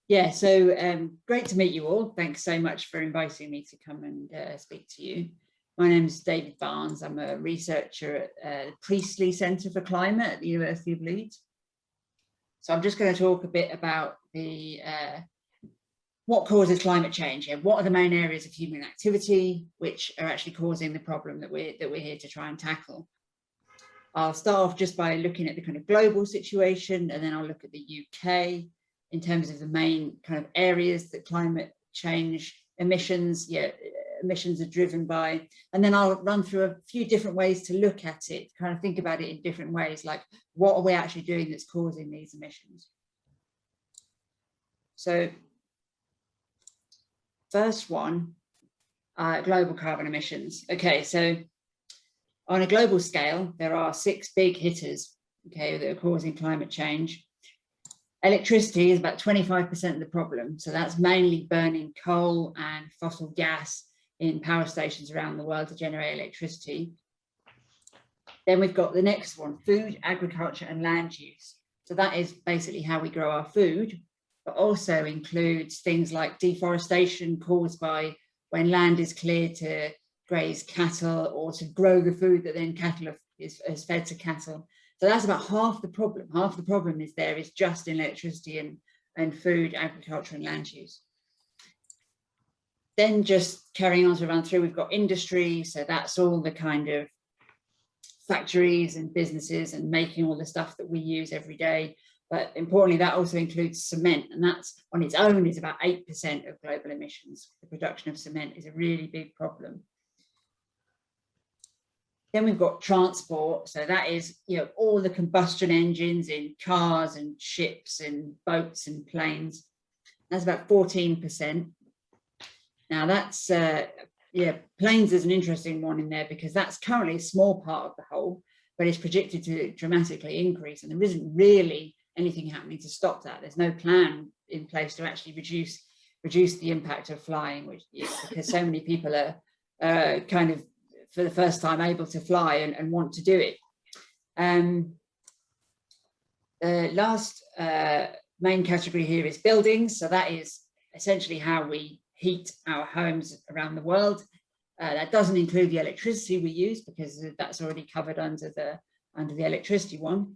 Yeah, so great to meet you all. Thanks so much for inviting me to come and speak to you. My name is David Barnes. I'm a researcher at the Priestley Centre for Climate at the University of Leeds. So I'm just going to talk a bit about the what causes climate change. What are the main areas of human activity which are actually causing the problem that we're here to try and tackle? I'll start off just by looking at the kind of global situation, and then I'll look at the UK in terms of the main kind of areas that climate change emissions are driven by. And then I'll run through a few different ways to look at it, kind of think about it in different ways, like what are we actually doing that's causing these emissions? So first one, global carbon emissions. Okay, so on a global scale, there are 6 big hitters, okay, that are causing climate change. Electricity is about 25% of the problem. So that's mainly burning coal and fossil gas in power stations around the world to generate electricity. Then we've got the next one, food, agriculture, and land use. So that is basically how we grow our food, but also includes things like deforestation caused by when land is cleared to graze cattle or to grow the food that then cattle is fed to cattle. So that's about half the problem. Half the problem is just in electricity and food, agriculture, and land use. Then just carrying on to run through, we've got industry. So that's all the kind of factories and businesses and making all the stuff that we use every day. But importantly, that also includes cement, and that's on its own is about 8% of global emissions. The production of cement is a really big problem. Then we've got transport. So that is, all the combustion engines in cars and ships and boats and planes. That's about 14%. Now that's, planes is an interesting one in there because that's currently a small part of the whole, but it's projected to dramatically increase. And there isn't really anything happening to stop that. There's no plan in place to actually reduce the impact of flying, which is because so many people are kind of for the first time able to fly and want to do it. The last main category here is buildings. So that is essentially how we heat our homes around the world. That doesn't include the electricity we use because that's already covered under the electricity one.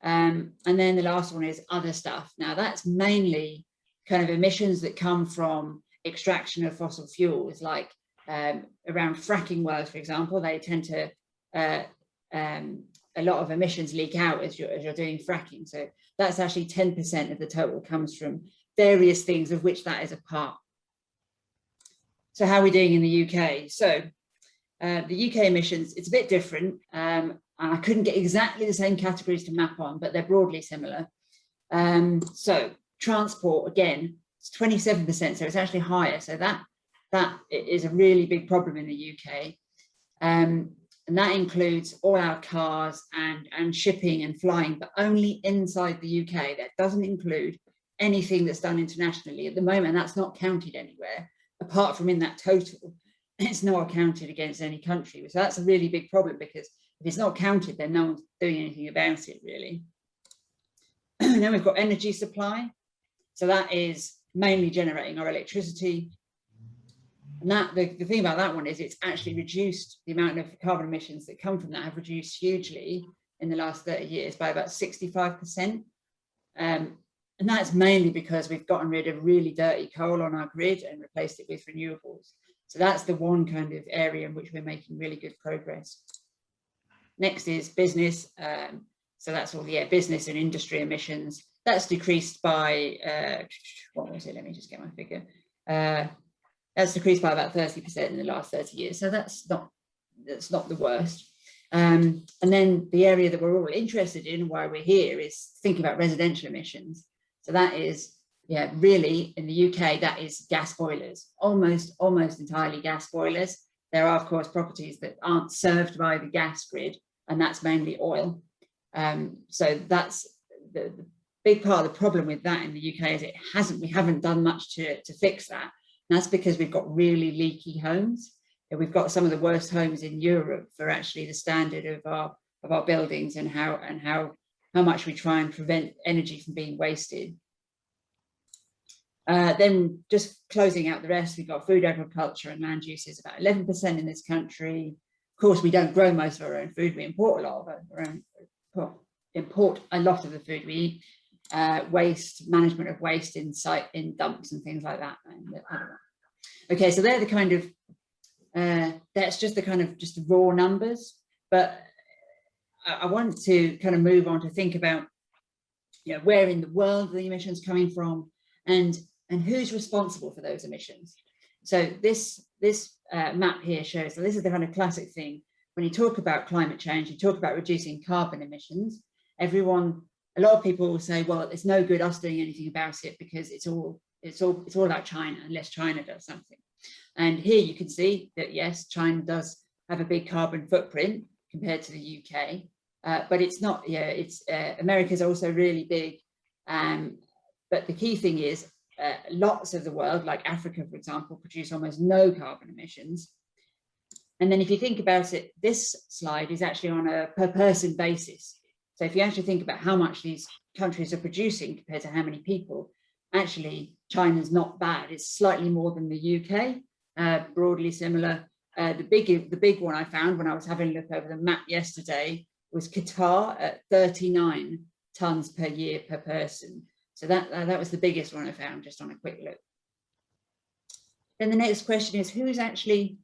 And then the last one is other stuff. Now that's mainly kind of emissions that come from extraction of fossil fuels, like around fracking wells, for example. They tend to a lot of emissions leak out as you're doing fracking. So that's actually 10% of the total comes from various things, of which that is a part. So how are we doing in the UK? So the UK emissions, it's a bit different. And I couldn't get exactly the same categories to map on, but they're broadly similar. So transport, again, it's 27%, so it's actually higher. So that is a really big problem in the UK. And that includes all our cars and shipping and flying, but only inside the UK. That doesn't include anything that's done internationally. At the moment, that's not counted anywhere, apart from in that total. It's not counted against any country. So that's a really big problem, because if it's not counted, then no one's doing anything about it, really. And then we've got energy supply. So that is mainly generating our electricity. And that the thing about that one is it's actually reduced the amount of carbon emissions that come from that have reduced hugely in the last 30 years by about 65%. And that's mainly because we've gotten rid of really dirty coal on our grid and replaced it with renewables. So that's the one kind of area in which we're making really good progress. Next is business. So that's all the business and industry emissions. That's decreased by, what was it? Let me just get my figure. That's decreased by about 30% in the last 30 years. So that's not the worst. And then the area that we're all interested in, why we're here, is thinking about residential emissions. So that is, really in the UK, that is gas boilers, almost entirely gas boilers. There are, of course, properties that aren't served by the gas grid, and that's mainly oil. So that's the big part of the problem with that in the UK is we haven't done much to fix that. And that's because we've got really leaky homes. And we've got some of the worst homes in Europe for actually the standard of our buildings and how much we try and prevent energy from being wasted. Then just closing out the rest, we've got food, agriculture and land use is about 11% in this country. Of course, we don't grow most of our own food. We import a lot of our own, import a lot of the food we eat. Waste, management of waste in dumps and things like that. Okay, so they're the kind of, that's just the kind of just raw numbers. But I want to kind of move on to think about, you know, where in the world are the emissions coming from, and who's responsible for those emissions. So this map here shows, so this is the kind of classic thing. When you talk about climate change, you talk about reducing carbon emissions. A lot of people will say, well, it's no good us doing anything about it because it's all about China unless China does something. And here you can see that yes, China does have a big carbon footprint compared to the UK, but it's not. Yeah, America's also really big. But the key thing is, lots of the world, like Africa, for example, produce almost no carbon emissions. And then if you think about it, this slide is actually on a per person basis. So if you actually think about how much these countries are producing compared to how many people, actually China's not bad. It's slightly more than the UK, broadly similar. The big one I found when I was having a look over the map yesterday was Qatar at 39 tons per year per person. So that was the biggest one I found just on a quick look. Then the next question is, who's actually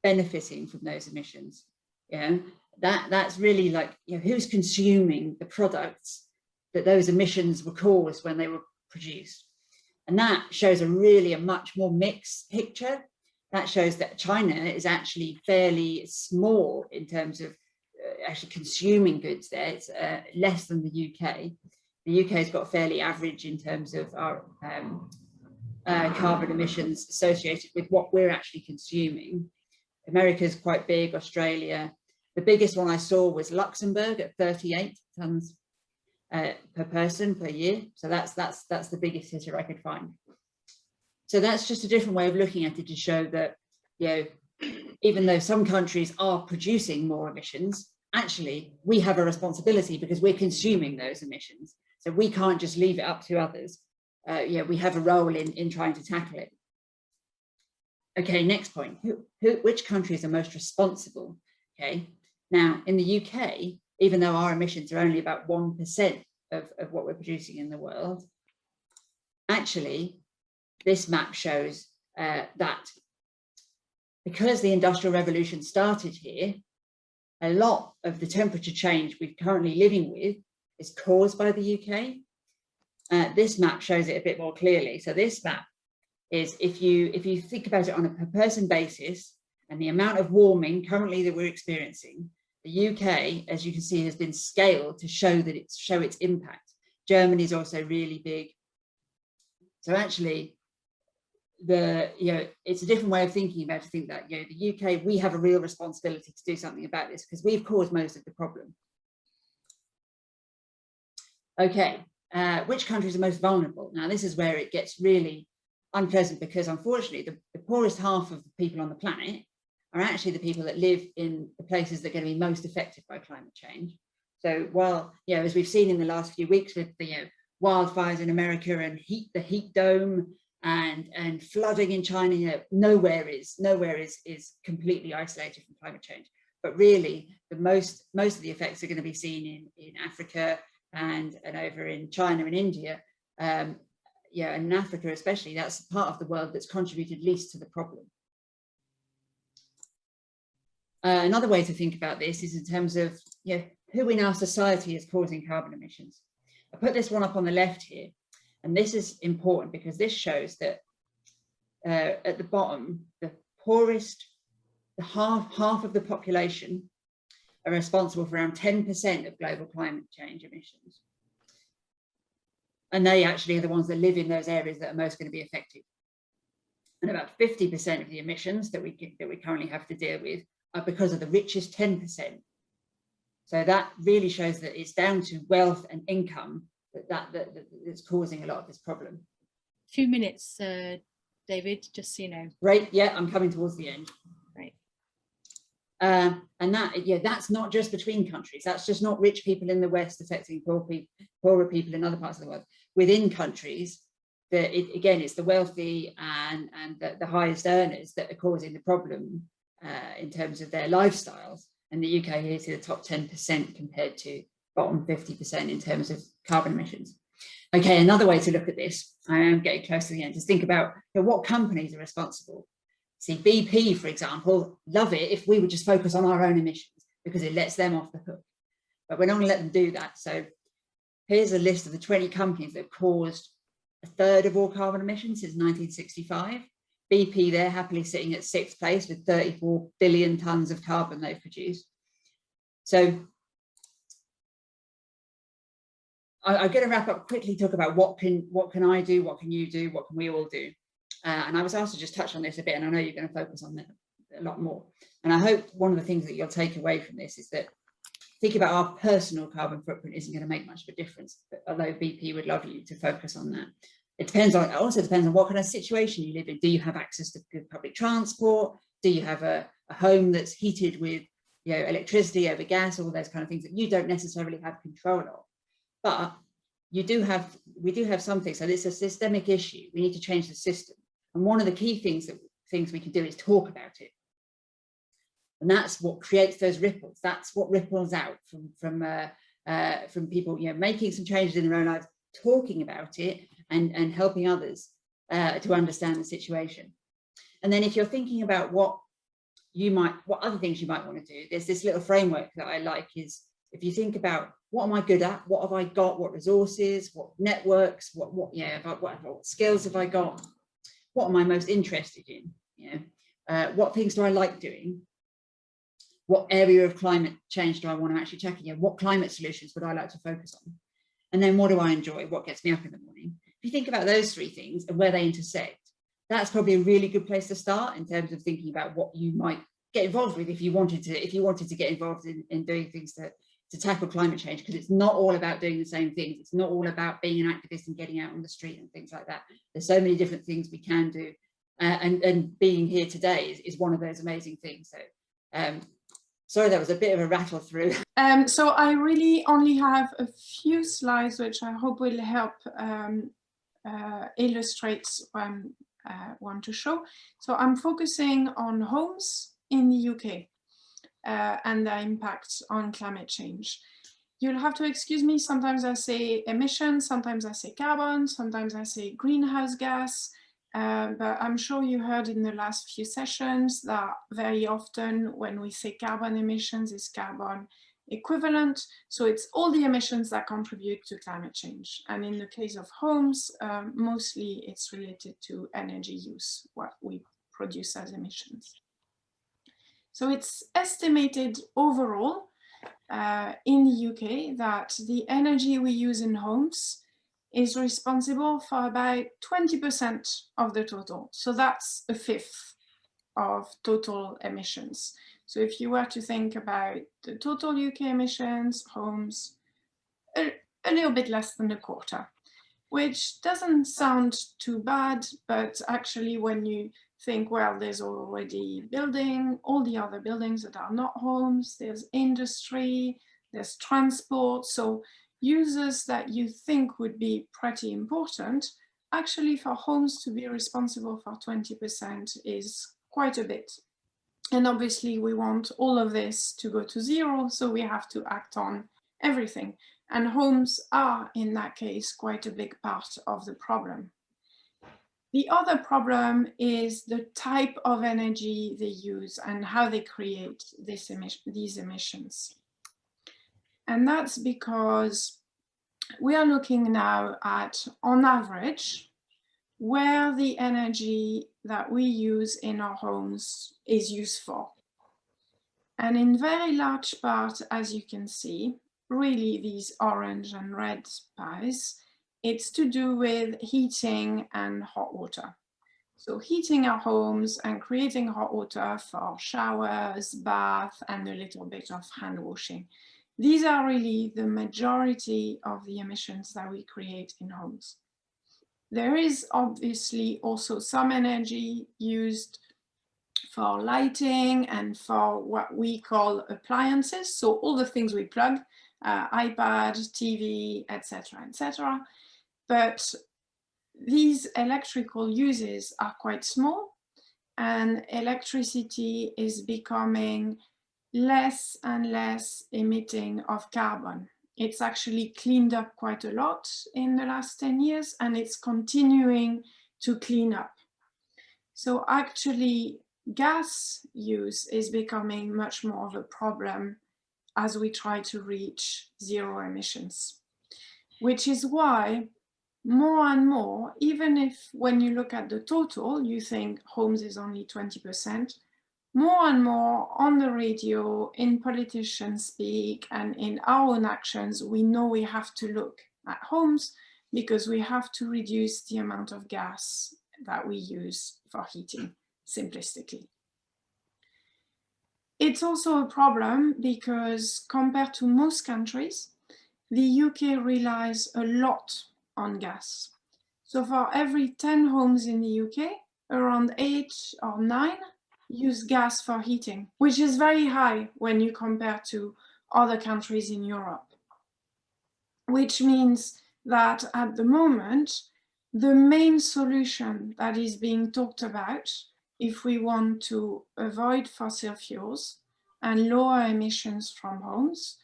benefiting from those emissions? Yeah, that's really like, you know, who's consuming the products that those emissions were caused when they were produced. And that shows a much more mixed picture. That shows that China is actually fairly small in terms of actually consuming goods there. It's less than the UK. The UK's got fairly average in terms of our carbon emissions associated with what we're actually consuming. America's quite big, Australia. The biggest one I saw was Luxembourg at 38 tons per person per year. So that's the biggest hitter I could find. So that's just a different way of looking at it to show that, you know, even though some countries are producing more emissions, actually we have a responsibility because we're consuming those emissions. So we can't just leave it up to others. Yeah, we have a role in trying to tackle it. Okay, next point. Which countries are most responsible? Okay, now in the UK, even though our emissions are only about 1% of what we're producing in the world, actually, this map shows that because the Industrial Revolution started here, a lot of the temperature change we're currently living with is caused by the UK. This map shows it a bit more clearly. So this map is, if you think about it on a per person basis and the amount of warming currently that we're experiencing, the UK, as you can see, has been scaled to show its impact. Germany is also really big. So actually, it's a different way of thinking about it. To think that, you know, the UK, we have a real responsibility to do something about this because we've caused most of the problem. Okay, which countries are most vulnerable? Now, this is where it gets really unpleasant because, unfortunately, the poorest half of the people on the planet are actually the people that live in the places that are going to be most affected by climate change. So while, you know, as we've seen in the last few weeks with the wildfires in America and the heat dome and flooding in China, you know, nowhere is completely isolated from climate change. But really, the most of the effects are going to be seen in Africa and over in China and India. Yeah, and in Africa especially, that's part of the world that's contributed least to the problem. Another way to think about this is in terms of, you know, who in our society is causing carbon emissions. I put this one up on the left here, and this is important because this shows that at the bottom, the poorest, the half of the population are responsible for around 10% of global climate change emissions. And they actually are the ones that live in those areas that are most going to be affected. And about 50% of the emissions that we currently have to deal with are because of the richest 10%. So that really shows that it's down to wealth and income that's causing a lot of this problem. 2 minutes, David, just so you know. Right, yeah, I'm coming towards the end. Right. And that's not just between countries. That's just not rich people in the West affecting poorer people in other parts of the world. Within countries, again, it's the wealthy and the highest earners that are causing the problem in terms of their lifestyles. And the UK here to the top 10% compared to bottom 50% in terms of carbon emissions. Okay, another way to look at this, I am getting close to the end, is think about what companies are responsible. See, BP, for example, love it if we would just focus on our own emissions because it lets them off the hook. But we're not going to let them do that. So here's a list of the 20 companies that have caused a third of all carbon emissions since 1965. BP, they're happily sitting at 6th place with 34 billion tons of carbon they've produced. So I'm going to wrap up quickly, talk about what can I do, what can you do, what can we all do. And I was asked to just touch on this a bit, and I know you're going to focus on that a lot more. And I hope one of the things that you'll take away from this is that think about our personal carbon footprint isn't going to make much of a difference, although BP would love you to focus on that. It also depends on what kind of situation you live in. Do you have access to good public transport? Do you have a home that's heated with electricity over gas, all those kind of things that you don't necessarily have control of? But we do have something. So it's a systemic issue. We need to change the system. And one of the key things we can do is talk about it. And that's what creates those ripples. That's what ripples out from people, making some changes in their own lives, talking about it and helping others to understand the situation. And then if you're thinking about what other things you might want to do, there's this little framework that I like is if you think about what am I good at, what have I got, what resources, what networks, what skills have I got, what am I most interested in, what things do I like doing, what area of climate change do I want to actually tackle, what climate solutions would I like to focus on, and then what do I enjoy, what gets me up in the morning. If you think about those three things and where they intersect, that's probably a really good place to start in terms of thinking about what you might get involved with if you wanted to get involved in doing things to tackle climate change, because it's not all about doing the same things. It's not all about being an activist and getting out on the street and things like that. There's so many different things we can do, and being here today is one of those amazing things. So sorry, that was a bit of a rattle through. So I really only have a few slides which I hope will help illustrate what I want to show. So I'm focusing on homes in the UK. And their impact on climate change. You'll have to excuse me, sometimes I say emissions, sometimes I say carbon, sometimes I say greenhouse gas, but I'm sure you heard in the last few sessions that very often when we say carbon emissions, it's carbon equivalent, so it's all the emissions that contribute to climate change. And in the case of homes, mostly it's related to energy use, what we produce as emissions. So it's estimated overall in the UK that the energy we use in homes is responsible for about 20% of the total. So that's a fifth of total emissions. So if you were to think about the total UK emissions, homes, a little bit less than a quarter, which doesn't sound too bad, but actually when you think, well, there's already all the other buildings that are not homes, there's industry, there's transport. So users that you think would be pretty important, actually for homes to be responsible for 20% is quite a bit. And obviously we want all of this to go to zero, so we have to act on everything. And homes are, in that case, quite a big part of the problem. The other problem is the type of energy they use and how they create these emissions. And that's because we are looking now at, on average, where the energy that we use in our homes is used for. And in very large part, as you can see, really these orange and red pies, it's to do with heating and hot water. So heating our homes and creating hot water for showers, bath, and a little bit of hand washing. These are really the majority of the emissions that we create in homes. There is obviously also some energy used for lighting and for what we call appliances. So all the things we plug, iPad, TV, etc., etc. But these electrical uses are quite small, and electricity is becoming less and less emitting of carbon. It's actually cleaned up quite a lot in the last 10 years, and it's continuing to clean up. So actually, gas use is becoming much more of a problem as we try to reach zero emissions, which is why more and more, even if when you look at the total, you think homes is only 20%, more and more on the radio, in politicians speak, and in our own actions, we know we have to look at homes because we have to reduce the amount of gas that we use for heating, simplistically. It's also a problem because compared to most countries, the UK relies a lot on gas. So for every 10 homes in the UK, around 8 or 9 use gas for heating, which is very high when you compare to other countries in Europe. Which means that at the moment, the main solution that is being talked about, if we want to avoid fossil fuels and lower emissions from homes,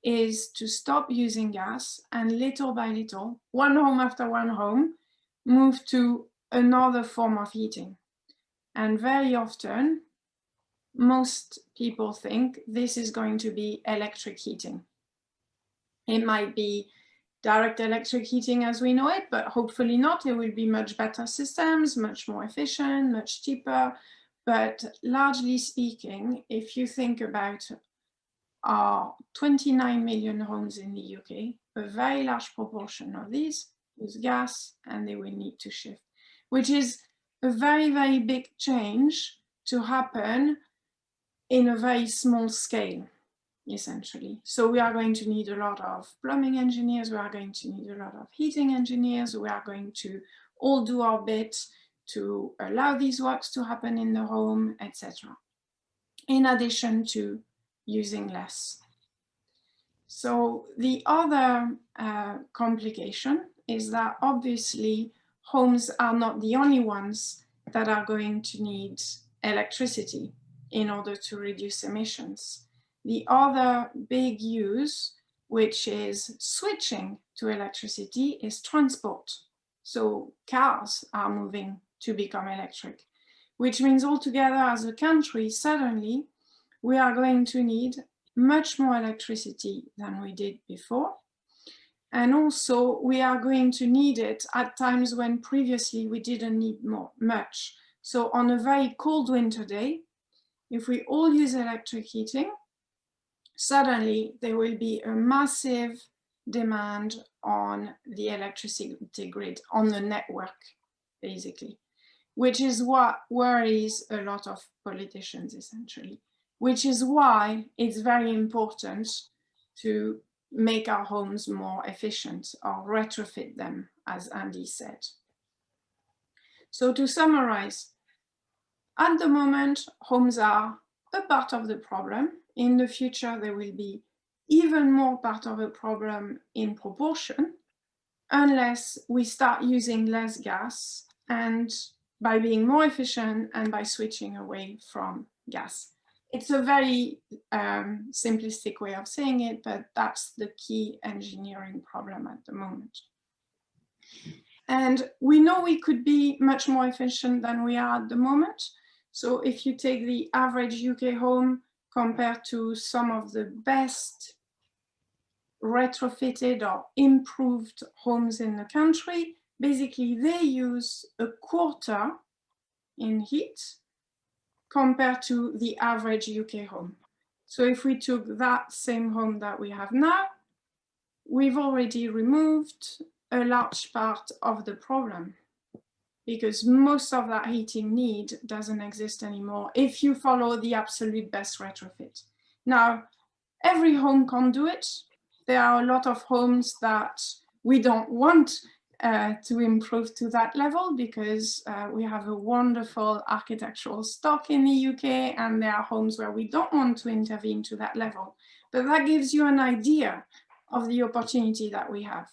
is to stop using gas and little by little, one home after one home, move to another form of heating. And very often, most people think this is going to be electric heating. It might be direct electric heating as we know it, but hopefully not. It will be much better systems, much more efficient, much cheaper. But largely speaking, if you think about our 29 million homes in the UK, a very large proportion of these use gas and they will need to shift, which is a very, very big change to happen in a very small scale, essentially. So we are going to need a lot of plumbing engineers, we are going to need a lot of heating engineers, we are going to all do our bit to allow these works to happen in the home, etc. In addition to using less. So the other complication is that obviously homes are not the only ones that are going to need electricity in order to reduce emissions. The other big use, which is switching to electricity, is transport. So cars are moving to become electric, which means altogether as a country, suddenly we are going to need much more electricity than we did before. And also we are going to need it at times when previously we didn't need much. So on a very cold winter day, if we all use electric heating, suddenly there will be a massive demand on the electricity grid, on the network, basically, which is what worries a lot of politicians, essentially, which is why it's very important to make our homes more efficient or retrofit them, as Andy said. So to summarize, at the moment, homes are a part of the problem. In the future, they will be even more part of a problem in proportion, unless we start using less gas and by being more efficient and by switching away from gas. It's a very simplistic way of saying it, but that's the key engineering problem at the moment. And we know we could be much more efficient than we are at the moment. So if you take the average UK home compared to some of the best retrofitted or improved homes in the country, basically they use a quarter in heat compared to the average UK home. So if we took that same home that we have now, we've already removed a large part of the problem, because most of that heating need doesn't exist anymore if you follow the absolute best retrofit. Now, every home can't do it. There are a lot of homes that we don't want to improve to that level because we have a wonderful architectural stock in the UK, and there are homes where we don't want to intervene to that level. But that gives you an idea of the opportunity that we have.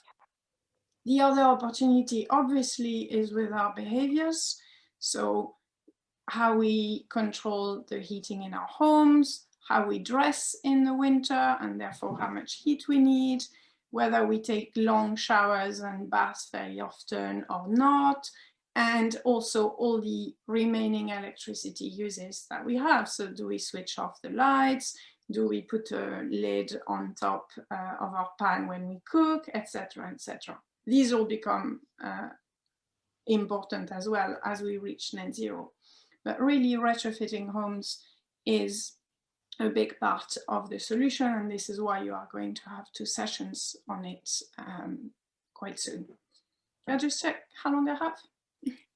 The other opportunity obviously is with our behaviors. So how we control the heating in our homes, how we dress in the winter and therefore how much heat we need, whether we take long showers and baths very often or not, and also all the remaining electricity uses that we have. So do we switch off the lights? Do we put a lid on top of our pan when we cook, etc., etc. These all become important as well as we reach net zero. But really retrofitting homes is a big part of the solution, and this is why you are going to have 2 sessions on it quite soon. Can I just check how long I have?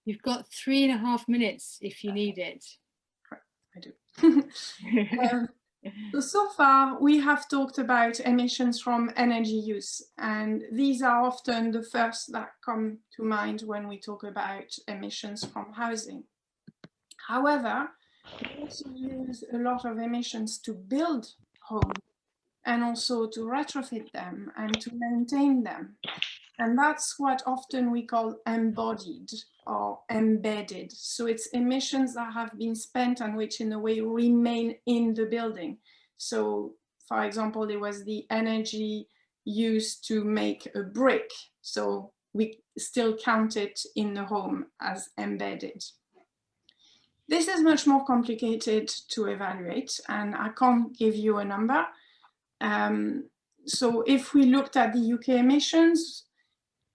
You've got 3.5 minutes if you need it. I do. So far, we have talked about emissions from energy use, and these are often the first that come to mind when we talk about emissions from housing. However, we also use a lot of emissions to build homes and also to retrofit them and to maintain them. And that's what often we call embodied or embedded. So it's emissions that have been spent and which in a way remain in the building. So for example, there was the energy used to make a brick. So we still count it in the home as embedded. This is much more complicated to evaluate, and I can't give you a number. So if we looked at the UK emissions,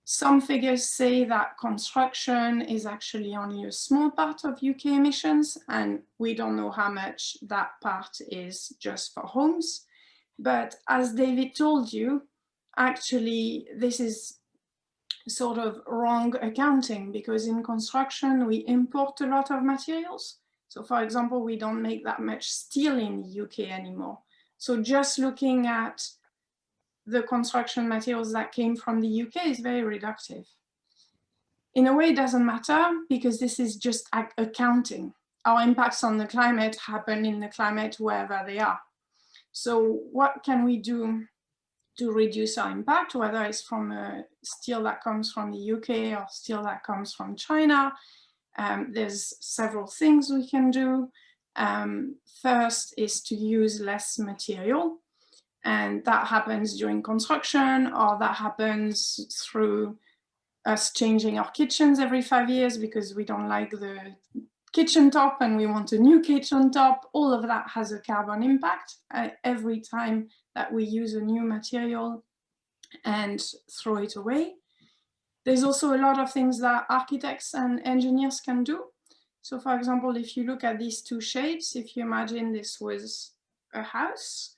some figures say that construction is actually only a small part of UK emissions, and we don't know how much that part is just for homes. But as David told you, actually, this is sort of wrong accounting, because in construction, we import a lot of materials. So for example, we don't make that much steel in the UK anymore. So just looking at the construction materials that came from the UK is very reductive. In a way, it doesn't matter because this is just accounting. Our impacts on the climate happen in the climate wherever they are. So what can we do to reduce our impact, whether it's from steel that comes from the UK or steel that comes from China? There's several things we can do. First is to use less material. And that happens during construction, or that happens through us changing our kitchens every 5 years because we don't like the kitchen top and we want a new kitchen top. All of that has a carbon impact every time that we use a new material and throw it away. There's also a lot of things that architects and engineers can do. So for example, if you look at these 2 shades, if you imagine this was a house,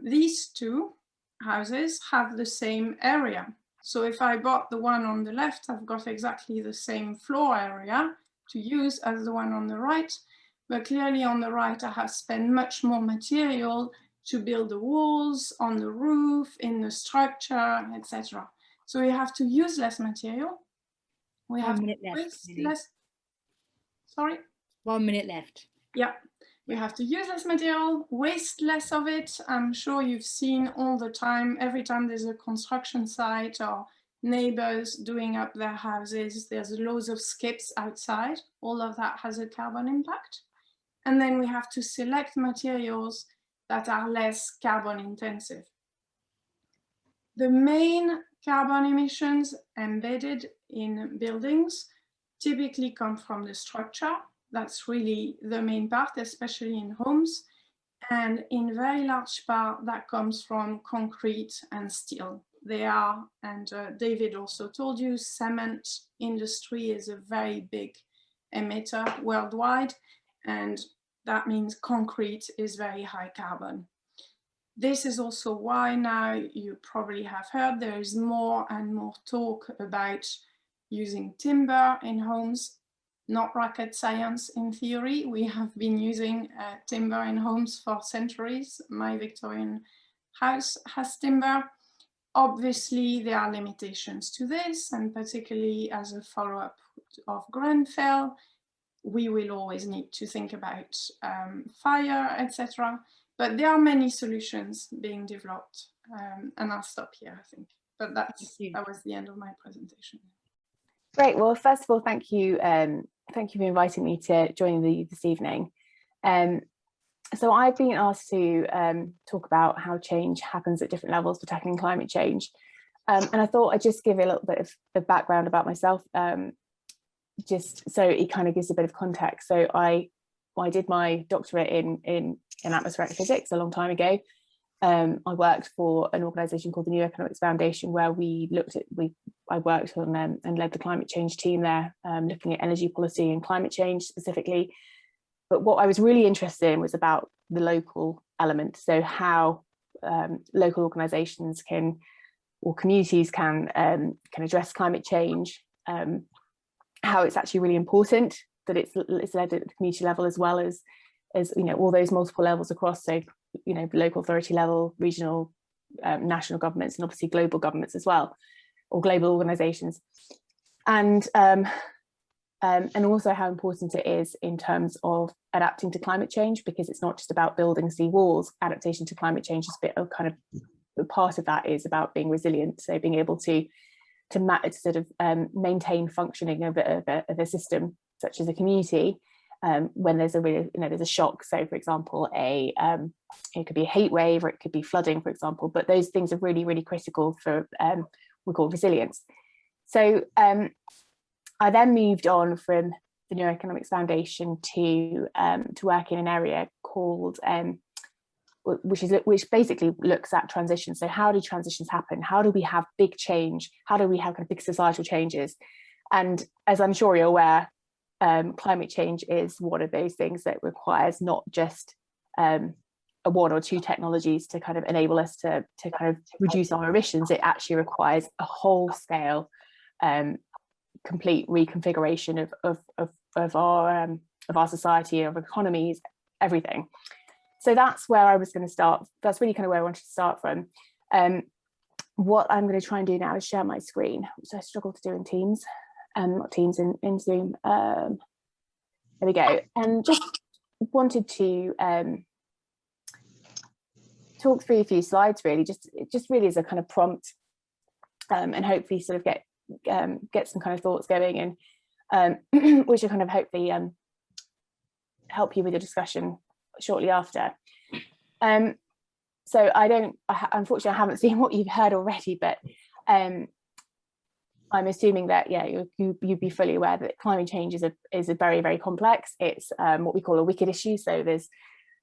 these 2 houses have the same area. So if I bought the one on the left, I've got exactly the same floor area to use as the one on the right. But clearly on the right, I have spent much more material to build the walls, on the roof, in the structure, etc. So we have to use less material. We have to waste less. Sorry? 1 minute left. Yeah. We have to use less material, waste less of it. I'm sure you've seen all the time, every time there's a construction site or neighbors doing up their houses, there's loads of skips outside. All of that has a carbon impact. And then we have to select materials that are less carbon intensive. The main carbon emissions embedded in buildings typically come from the structure. That's really the main part, especially in homes. And in very large part, that comes from concrete and steel. They are, and David also told you, cement industry is a very big emitter worldwide. And that means concrete is very high carbon. This is also why now you probably have heard there is more and more talk about using timber in homes. Not rocket science in theory. We have been using timber in homes for centuries. My Victorian house has timber. Obviously, there are limitations to this, and particularly as a follow-up of Grenfell, we will always need to think about fire, etc. But there are many solutions being developed, and I'll stop here, I think. But that was the end of my presentation. Great. Well, first of all, thank you for inviting me to join you this evening. So I've been asked to talk about how change happens at different levels for tackling climate change. And I thought I'd just give you a little bit of background about myself, just so it kind of gives a bit of context. So I did my doctorate in atmospheric physics a long time ago. I worked for an organisation called the New Economics Foundation, where I worked on and led the climate change team there, looking at energy policy and climate change specifically. But what I was really interested in was about the local element. So how local organisations or communities can address climate change, how it's actually really important that it's led at the community level as well as all those multiple levels across. So the local authority level, regional, national governments, and obviously global governments as well, or global organisations, and also how important it is in terms of adapting to climate change, because it's not just about building sea walls. Adaptation to climate change is a bit of part of that is about being resilient, so being able to maintain functioning of a system such as a community when there's a shock. So for example, it could be a heat wave, or it could be flooding, for example, but those things are really, really critical for we call resilience. So I then moved on from the New Economics Foundation to work in an area called which basically looks at transition. So how do transitions happen? How do we have big change? How do we have kind of big societal changes? And as I'm sure you're aware, climate change is one of those things that requires not just one or two technologies to kind of enable us to kind of reduce our emissions. It actually requires a whole scale complete reconfiguration of our society, of economies, everything. So that's where I was going to start. That's really kind of where I wanted to start from. What I'm going to try and do now is share my screen, which I struggle to do in Teams, not Teams, in Zoom. There we go. And just wanted to talk through a few slides, really, just really as a kind of prompt, and hopefully sort of get some kind of thoughts going, and which will kind of hopefully help you with your discussion shortly after. So unfortunately I haven't seen what you've heard already, but I'm assuming that you'd be fully aware that climate change is a very, very complex. It's what we call a wicked issue. So there's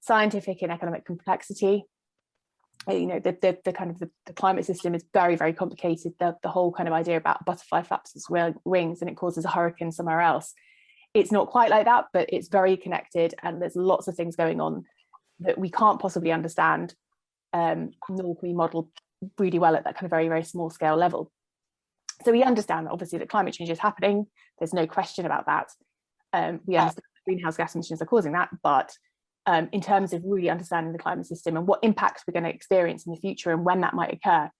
scientific and economic complexity. The kind of the climate system is very, very complicated. The whole kind of idea about butterfly flaps its wings and it causes a hurricane somewhere else. It's not quite like that, but it's very connected, and there's lots of things going on that we can't possibly understand, nor can we model really well at that kind of very, very small scale level. So we understand that obviously that climate change is happening. There's no question about that. We understand that greenhouse gas emissions are causing that, but in terms of really understanding the climate system and what impacts we're going to experience in the future and when that might occur,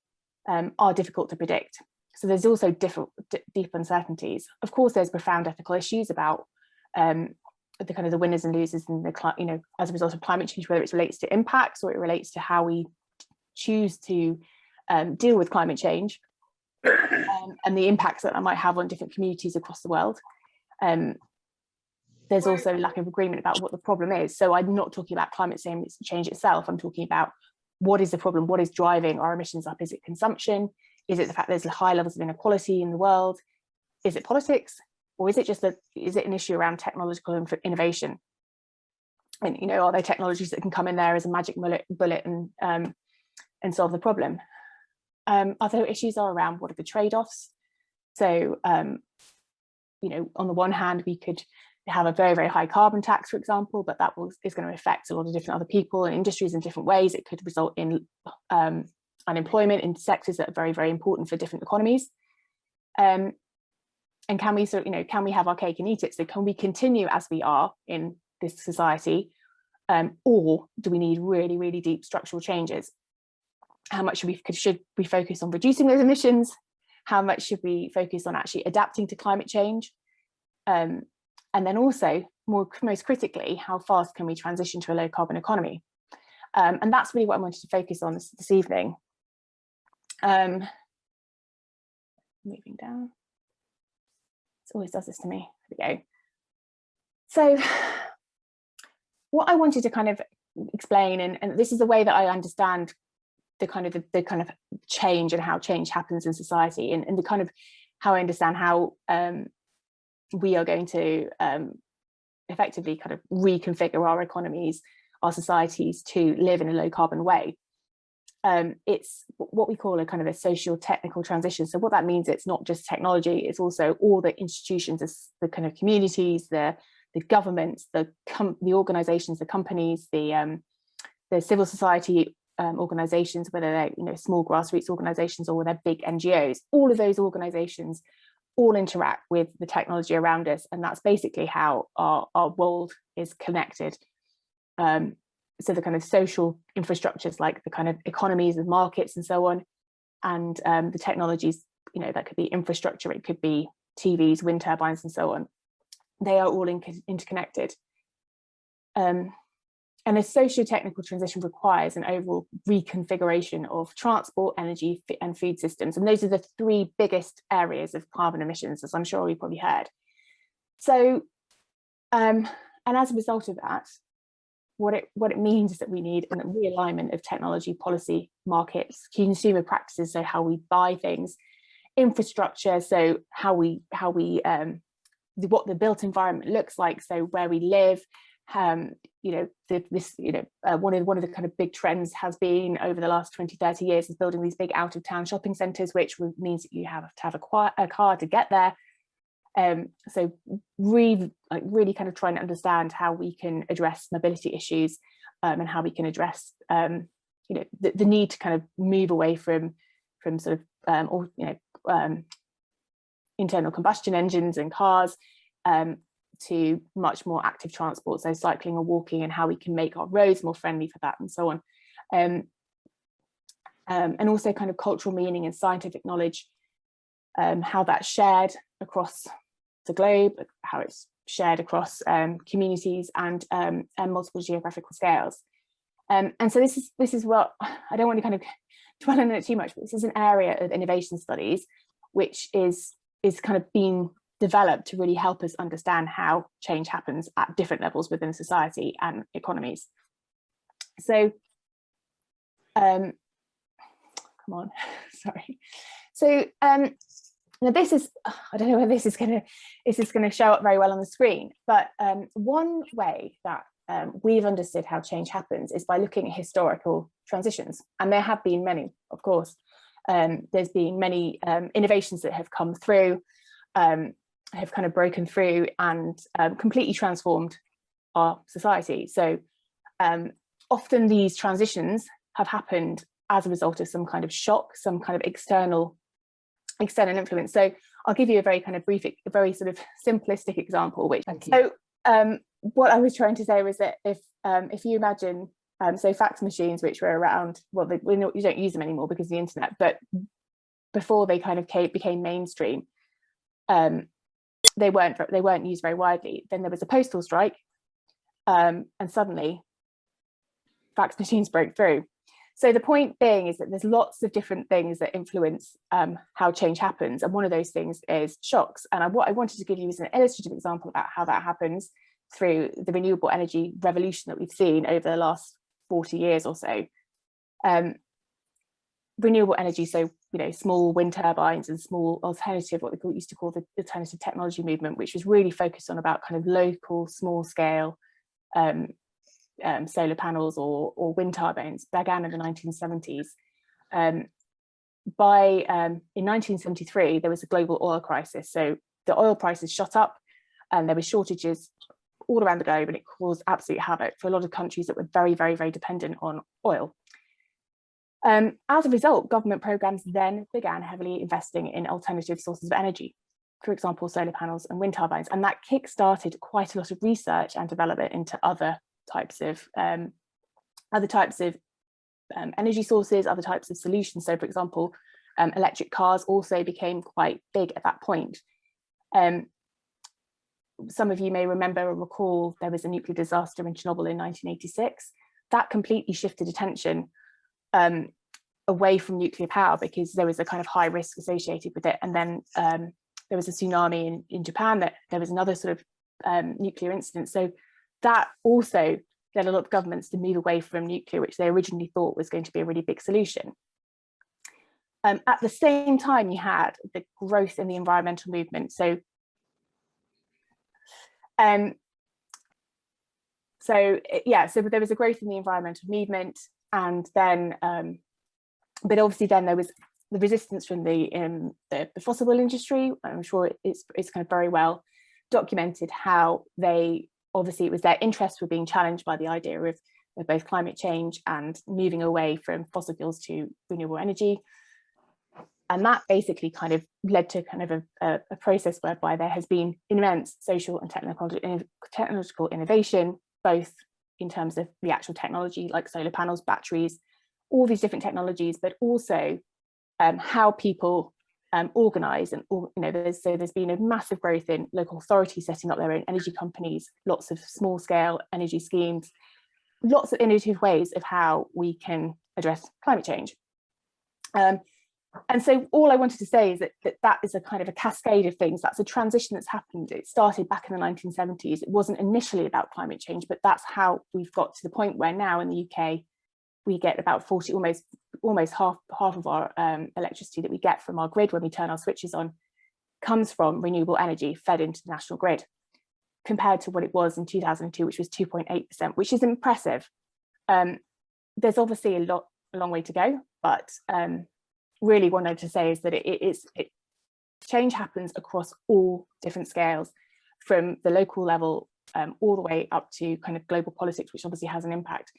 are difficult to predict. So there's also deep uncertainties. Of course, there's profound ethical issues about the kind of the winners and losers in the as a result of climate change, whether it relates to impacts or it relates to how we choose to deal with climate change, and the impacts that might have on different communities across the world. There's also lack of agreement about what the problem is. So I'm not talking about climate change itself. I'm talking about what is the problem, what is driving our emissions up? Is it consumption? Is it the fact there's high levels of inequality in the world? Is it politics? Or is it just is it an issue around technological innovation? And are there technologies that can come in there as a magic bullet and solve the problem? Other issues are around what are the trade-offs. So on the one hand, we could have a very, very high carbon tax, for example, but that is going to affect a lot of different other people and industries in different ways. It could result in unemployment in sectors that are very, very important for different economies. And can we can we have our cake and eat it? So can we continue as we are in this society, or do we need really, really deep structural changes? How much should we focus on reducing those emissions? How much should we focus on actually adapting to climate change? And then also, most critically, how fast can we transition to a low carbon economy? And that's really what I wanted to focus on this evening. moving down. It always does this to me. There we go. So what I wanted to kind of explain, and this is the way that I understand the kind of change and how change happens in society, and the kind of how I understand how we are going to effectively kind of reconfigure our economies, our societies to live in a low carbon way. It's what we call a kind of a socio-technical transition. So what that means, it's not just technology, it's also all the institutions, the kind of communities, the governments, the organizations, the companies, the civil society organizations, whether they're small grassroots organizations or they're big NGOs. All of those organizations all interact with the technology around us, and that's basically how our world is connected. So the kind of social infrastructures, like the kind of economies and markets and so on, and the technologies, that could be infrastructure, it could be TVs, wind turbines and so on. They are all interconnected. And a socio-technical transition requires an overall reconfiguration of transport, energy and food systems. And those are the three biggest areas of carbon emissions, as I'm sure you've probably heard. So, and as a result of that, what it means is that we need a realignment of technology, policy, markets, consumer practices, so how we buy things, infrastructure, so what the built environment looks like, so where we live. One of the kind of big trends has been over the last 20-30 years is building these big out of town shopping centres, which means that you have to have a car to get there. So really kind of trying to understand how we can address mobility issues, and how we can address the need to kind of move away from sort of internal combustion engines and cars to much more active transport, so cycling or walking, and how we can make our roads more friendly for that and so on. And also kind of cultural meaning and scientific knowledge, how that's shared across the globe, how it's shared across communities and multiple geographical scales. And so this is what, I don't want to kind of dwell on it too much, but this is an area of innovation studies which is kind of being developed to really help us understand how change happens at different levels within society and economies. So come on, sorry. So now this is, I don't know whether this is going to show up very well on the screen, but one way that we've understood how change happens is by looking at historical transitions, and there have been many, of course. There's been many innovations that have come through, have kind of broken through and completely transformed our society. So often these transitions have happened as a result of some kind of shock, some kind of external influence. So I'll give you a very kind of brief, a very sort of simplistic example. So what I was trying to say was that if you imagine, so fax machines, which were around, well, you don't use them anymore because of the internet, but before they kind of became mainstream, they weren't used very widely. Then there was a postal strike, and suddenly fax machines broke through. So the point being is that there's lots of different things that influence how change happens, and one of those things is shocks. And what I wanted to give you is an illustrative example about how that happens through the renewable energy revolution that we've seen over the last 40 years or so. Renewable energy, so small wind turbines and small alternative, what we used to call the alternative technology movement, which was really focused on about kind of local, small scale solar panels or wind turbines, began in the 1970s. In 1973, there was a global oil crisis. So the oil prices shot up and there were shortages all around the globe, and it caused absolute havoc for a lot of countries that were very, very, very dependent on oil. As a result, government programs then began heavily investing in alternative sources of energy, for example, solar panels and wind turbines, and that kick-started quite a lot of research and development into other types of energy sources, other types of solutions. So, for example, electric cars also became quite big at that point. Some of you may remember or recall there was a nuclear disaster in Chernobyl in 1986. That completely shifted attention away from nuclear power because there was a kind of high risk associated with it. And then there was a tsunami in Japan, that there was another sort of nuclear incident. So that also led a lot of governments to move away from nuclear, which they originally thought was going to be a really big solution. At the same time, you had the growth in the environmental movement. So there was a growth in the environmental movement, and then, but obviously then there was the resistance from the fossil fuel industry. I'm sure it's kind of very well documented how they, obviously it was their interests were being challenged by the idea of both climate change and moving away from fossil fuels to renewable energy. And that basically kind of led to kind of a process whereby there has been immense social and technological innovation, both in terms of the actual technology like solar panels, batteries, all these different technologies, but also how people organise. And there's been a massive growth in local authorities setting up their own energy companies, lots of small scale energy schemes, lots of innovative ways of how we can address climate change. And so all I wanted to say is that is a kind of a cascade of things. That's a transition that's happened. It started back in the 1970s. It wasn't initially about climate change, but that's how we've got to the point where now in the UK, we get about 40, almost half of our electricity that we get from our grid when we turn our switches on comes from renewable energy fed into the national grid, compared to what it was in 2002, which was 2.8%, which is impressive. There's obviously a long way to go, but really wanted to say is that change happens across all different scales, from the local level all the way up to kind of global politics, which obviously has an impact.